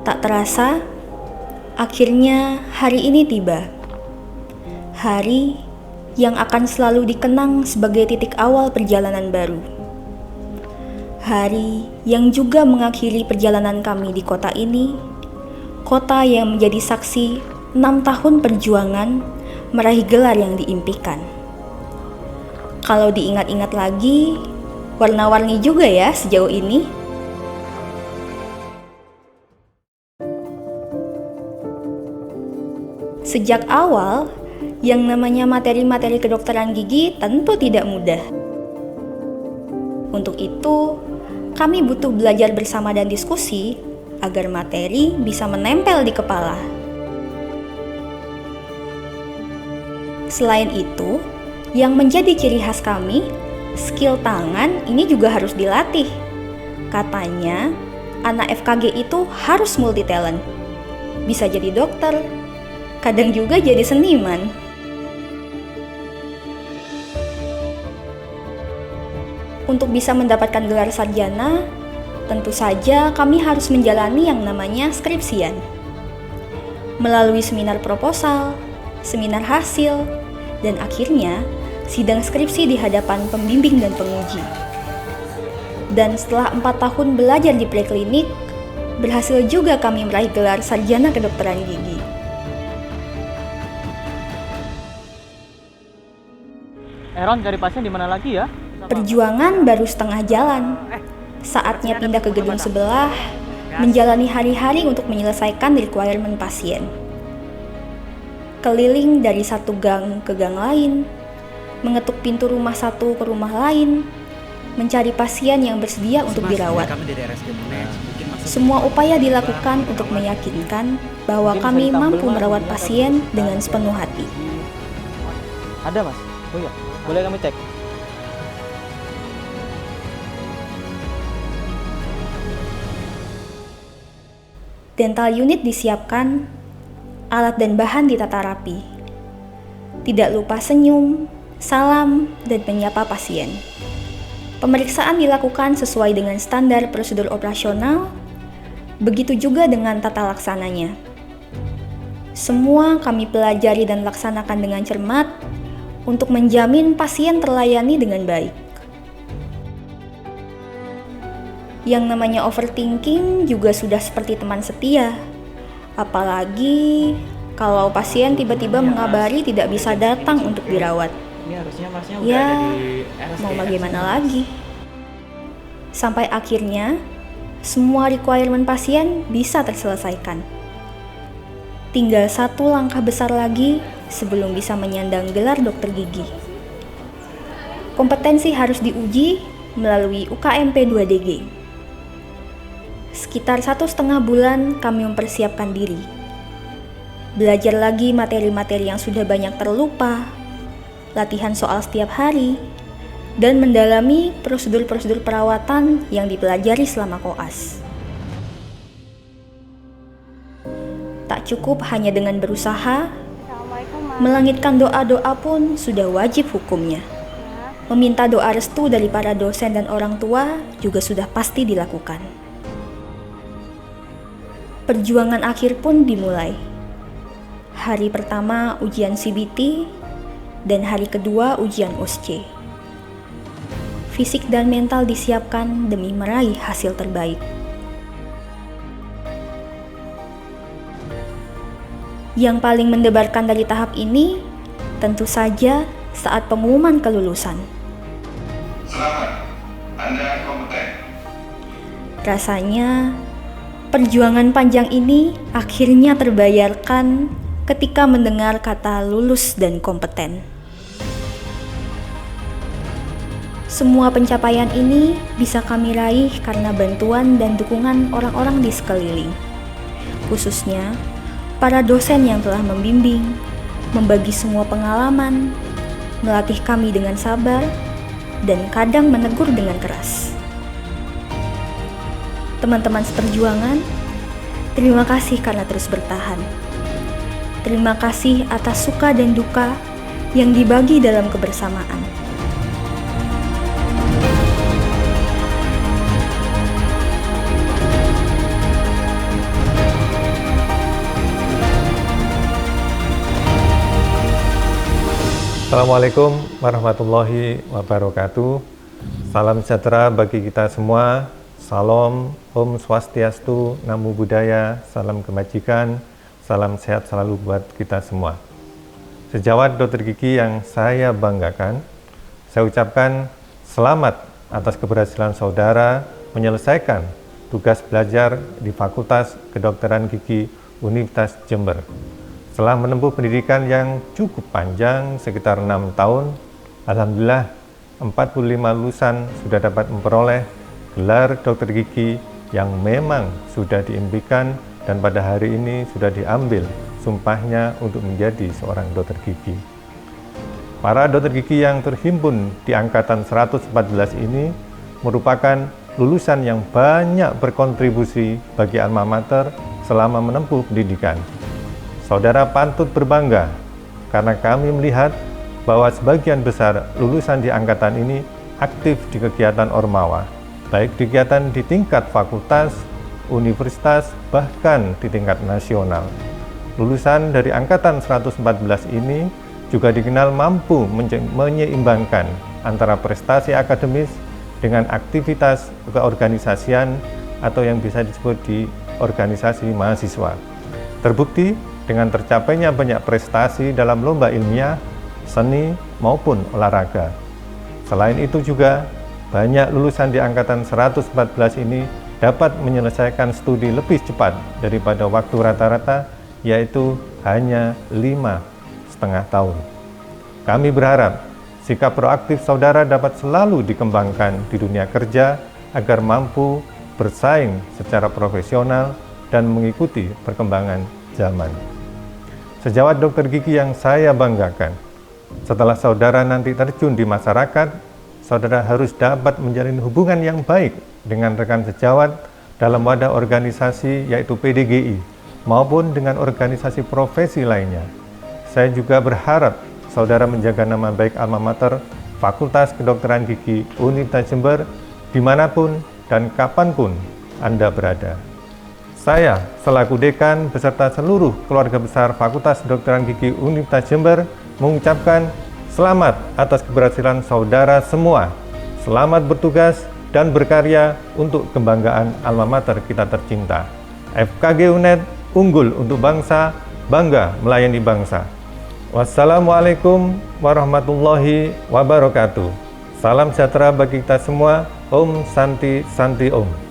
Tak terasa, akhirnya hari ini tiba. Hari yang akan selalu dikenang sebagai titik awal perjalanan baru. Hari yang juga mengakhiri perjalanan kami di kota ini, kota yang menjadi saksi 6 tahun perjuangan meraih gelar yang diimpikan. Kalau diingat-ingat lagi, warna-warni juga ya sejauh ini. Sejak awal, yang namanya materi-materi kedokteran gigi tentu tidak mudah. Untuk itu, kami butuh belajar bersama dan diskusi agar materi bisa menempel di kepala. Selain itu, yang menjadi ciri khas kami, skill tangan ini juga harus dilatih. Katanya, anak FKG itu harus multi talent. Bisa jadi dokter, kadang juga jadi seniman. Untuk bisa mendapatkan gelar sarjana, tentu saja kami harus menjalani yang namanya skripsian. Melalui seminar proposal, seminar hasil, dan akhirnya sidang skripsi di hadapan pembimbing dan penguji. Dan setelah 4 tahun belajar di preklinik, berhasil juga kami meraih gelar sarjana kedokteran gigi. Ron, cari pasien di mana lagi ya? Perjuangan baru setengah jalan. Saatnya pindah ke gedung sebelah, menjalani hari-hari untuk menyelesaikan requirement pasien. Keliling dari satu gang ke gang lain, mengetuk pintu rumah satu ke rumah lain, mencari pasien yang bersedia untuk dirawat. Semua upaya dilakukan untuk meyakinkan bahwa kami mampu merawat pasien dengan sepenuh hati. Ada mas? Oh iya, boleh kami cek? Dental unit disiapkan, alat dan bahan ditata rapi. Tidak lupa senyum, salam, dan menyapa pasien. Pemeriksaan dilakukan sesuai dengan standar prosedur operasional, begitu juga dengan tata laksananya. Semua kami pelajari dan laksanakan dengan cermat untuk menjamin pasien terlayani dengan baik. Yang namanya overthinking juga sudah seperti teman setia. Apalagi kalau pasien tiba-tiba mengabari tidak bisa datang untuk dirawat. Ya, mau bagaimana lagi? Sampai akhirnya, semua requirement pasien bisa terselesaikan. Tinggal satu langkah besar lagi sebelum bisa menyandang gelar dokter gigi. Kompetensi harus diuji melalui UKMP 2DG. Sekitar 1,5 bulan kami mempersiapkan diri. Belajar lagi materi-materi yang sudah banyak terlupa, latihan soal setiap hari, dan mendalami prosedur-prosedur perawatan yang dipelajari selama koas. Tak cukup hanya dengan berusaha, melangitkan doa-doa pun sudah wajib hukumnya. Meminta doa restu dari para dosen dan orang tua juga sudah pasti dilakukan. Perjuangan akhir pun dimulai. Hari pertama ujian CBT dan hari kedua ujian USC. Fisik dan mental disiapkan demi meraih hasil terbaik. Yang paling mendebarkan dari tahap ini tentu saja saat pengumuman kelulusan. Selamat, Anda kompeten. Rasanya perjuangan panjang ini akhirnya terbayarkan ketika mendengar kata lulus dan kompeten. Semua pencapaian ini bisa kami raih karena bantuan dan dukungan orang-orang di sekeliling. Khususnya para dosen yang telah membimbing, membagi semua pengalaman, melatih kami dengan sabar, dan kadang menegur dengan keras. Teman-teman seperjuangan, terima kasih karena terus bertahan. Terima kasih atas suka dan duka yang dibagi dalam kebersamaan. Assalamualaikum warahmatullahi wabarakatuh. Salam sejahtera bagi kita semua. Salam, Om Swastiastu, Namo Buddhaya, salam kebajikan, salam sehat selalu buat kita semua. Sejawat Dr. Gigi yang saya banggakan, saya ucapkan selamat atas keberhasilan saudara menyelesaikan tugas belajar di Fakultas Kedokteran Gigi Universitas Jember. Setelah menempuh pendidikan yang cukup panjang, sekitar 6 tahun, alhamdulillah 45 lulusan sudah dapat memperoleh gelar dokter gigi yang memang sudah diimpikan dan pada hari ini sudah diambil sumpahnya untuk menjadi seorang dokter gigi. Para dokter gigi yang terhimpun di angkatan 114 ini merupakan lulusan yang banyak berkontribusi bagi alma mater selama menempuh pendidikan. Saudara patut berbangga karena kami melihat bahwa sebagian besar lulusan di angkatan ini aktif di kegiatan Ormawa, baik kegiatan di tingkat fakultas, universitas, bahkan di tingkat nasional. Lulusan dari angkatan 114 ini juga dikenal mampu menyeimbangkan antara prestasi akademis dengan aktivitas keorganisasian atau yang bisa disebut di organisasi mahasiswa. Terbukti dengan tercapainya banyak prestasi dalam lomba ilmiah, seni, maupun olahraga. Selain itu juga, banyak lulusan di angkatan 114 ini dapat menyelesaikan studi lebih cepat daripada waktu rata-rata, yaitu hanya 5,5 tahun. Kami berharap sikap proaktif saudara dapat selalu dikembangkan di dunia kerja agar mampu bersaing secara profesional dan mengikuti perkembangan zaman. Sejawat dokter gigi yang saya banggakan, setelah saudara nanti terjun di masyarakat, saudara harus dapat menjalin hubungan yang baik dengan rekan sejawat dalam wadah organisasi yaitu PDGI maupun dengan organisasi profesi lainnya. Saya juga berharap saudara menjaga nama baik alma mater Fakultas Kedokteran Gigi Universitas Jember dimanapun dan kapanpun Anda berada. Saya, selaku Dekan beserta seluruh keluarga besar Fakultas Kedokteran Gigi Universitas Jember mengucapkan selamat atas keberhasilan saudara semua. Selamat bertugas dan berkarya untuk kebanggaan alma mater kita tercinta. FKG UNED unggul untuk bangsa, bangga melayani bangsa. Wassalamualaikum warahmatullahi wabarakatuh. Salam sejahtera bagi kita semua. Om Santi Santi Om.